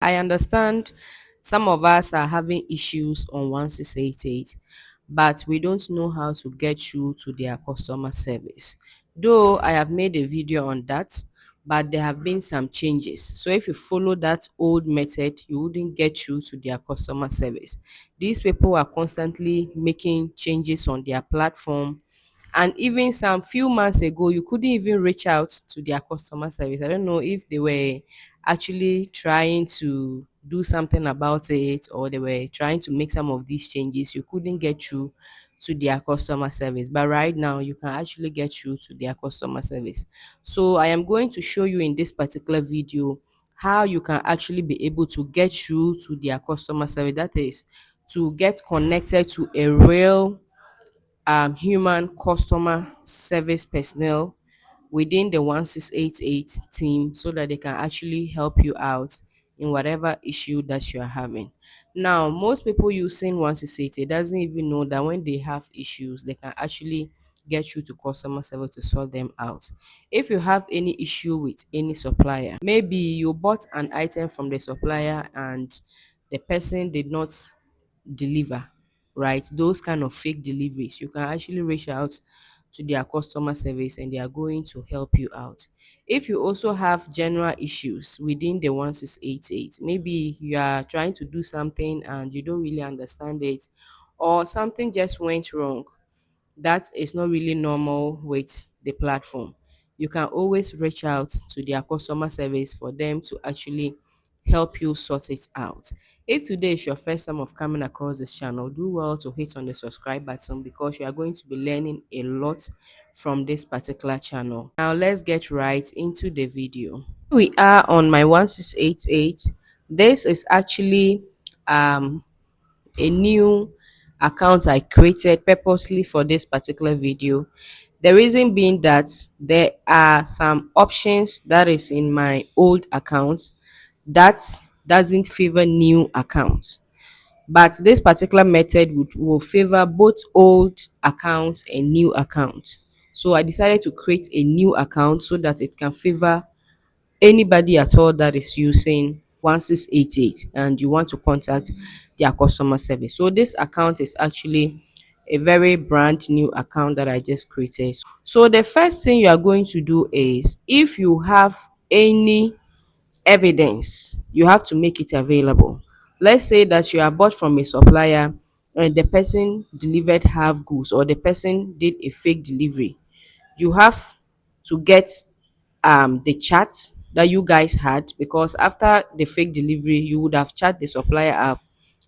I understand some of us are having issues on 1688, but we don't know how to get through to their customer service. Though I have made a video on that, but there have been some changes. So if you follow that old method, you wouldn't get through to their customer service. These people are constantly making changes on their platform, and even some few months ago you couldn't even reach out to their customer service. I don't know if they were actually trying to do something about it, or they were trying to make some of these changes. You couldn't get through to their customer service, but right now you can actually get through to their customer service. So I am going to show you in this particular video how you can actually be able to get through to their customer service, that is, to get connected to a real human customer service personnel within the 1688 team, so that they can actually help you out in whatever issue that you are having. Now, most people using 1688 doesn't even know that when they have issues, they can actually get you to customer service to sort them out. If you have any issue with any supplier, maybe you bought an item from the supplier and the person did not deliver, right? Those kind of fake deliveries, you can actually reach out to their customer service and they are going to help you out. If you also have general issues within the 1688, maybe you are trying to do something and you don't really understand it, or something just went wrong that is not really normal with the platform, you can always reach out to their customer service for them to actually help you sort it out. If today is your first time of coming across this channel, do well to hit on the subscribe button, because you are going to be learning a lot from this particular channel. Now let's get right into the video. We are on my 1688. This is actually a new account I created purposely for this particular video. The reason being that there are some options that is in my old account that doesn't favor new accounts. But this particular method will favor both old accounts and new accounts. So I decided to create a new account so that it can favor anybody at all that is using 1688 and you want to contact their customer service. So this account is actually a very brand new account that I just created. So the first thing you are going to do is, if you have any evidence, you have to make it available. Let's say that you are bought from a supplier and the person delivered half goods, or the person did a fake delivery. You have to get the chat that you guys had, because after the fake delivery you would have chat the supplier up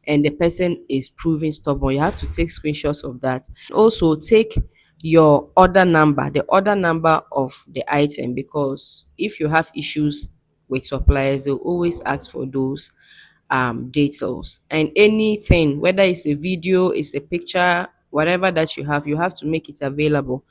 and the person is proving stubborn. You have to take screenshots of that. Also take your order number, the order number of the item, because if you have issues with suppliers, they'll always ask for those details. And anything, whether it's a video, it's a picture, whatever that you have to make it available.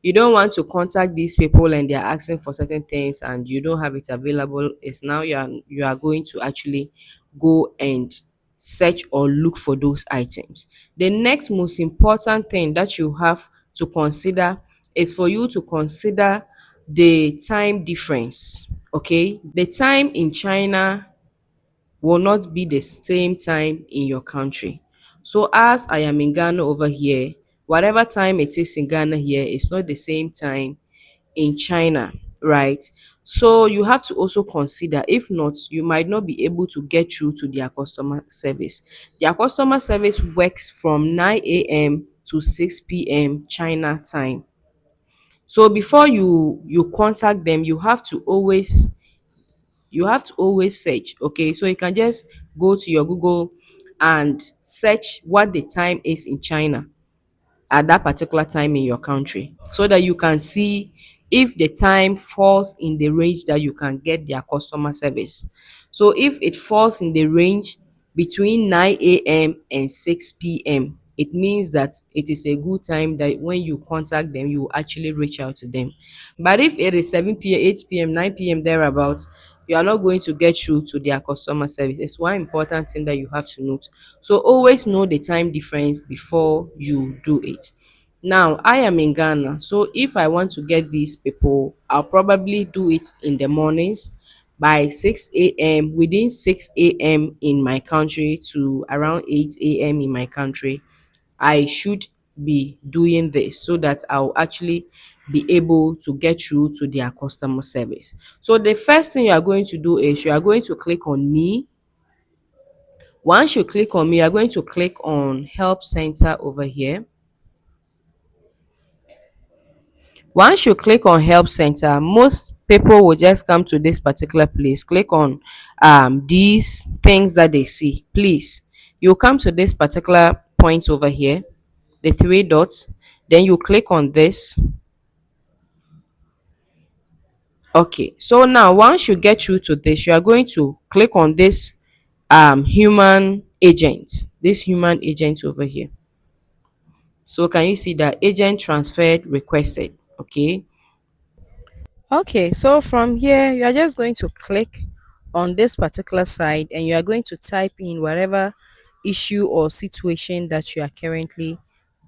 You don't want to contact these people and they're asking for certain things and you don't have it available. It's now you are going to actually go and search or look for those items. The next most important thing that you have to consider is for you to consider the time difference. Okay, the time in China will not be the same time in your country. So as I am in Ghana over here, whatever time it is in Ghana here, it's not the same time in China, right? So you have to also consider, if not, you might not be able to get through to their customer service. Their customer service works from 9 a.m. to 6 p.m. China time. So before you contact them, you have to always search. Okay, so you can just go to your Google and search what the time is in China at that particular time in your country, so that you can see if the time falls in the range that you can get their customer service. So if it falls in the range between 9 a.m. and 6 p.m., it means that it is a good time that when you contact them, you will actually reach out to them. But if it is 7 p.m., 8 p.m., 9 p.m., thereabouts, you are not going to get through to their customer service. It's one important thing that you have to note. So always know the time difference before you do it. Now, I am in Ghana, so if I want to get these people, I'll probably do it in the mornings, by 6 a.m., within 6 a.m. in my country to around 8 a.m. in my country, I should be doing this so that I'll actually be able to get through to their customer service. So the first thing you are going to do is you are going to click on me. Once you click on me, you are going to click on help center over here. Once you click on help center, most people will just come to this particular place, click on these things that they see. Please, you come to this particular point over here, the three dots, then you click on this. Okay, so now once you get through to this, you are going to click on this human agent, this human agent over here. So can you see that agent transferred requested? Okay, so from here you are just going to click on this particular side and you are going to type in whatever issue or situation that you are currently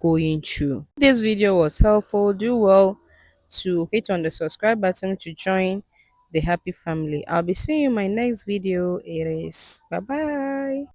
going through. If this video was helpful, do well to hit on the subscribe button to join the happy family. I'll be seeing you in my next video. It is bye bye.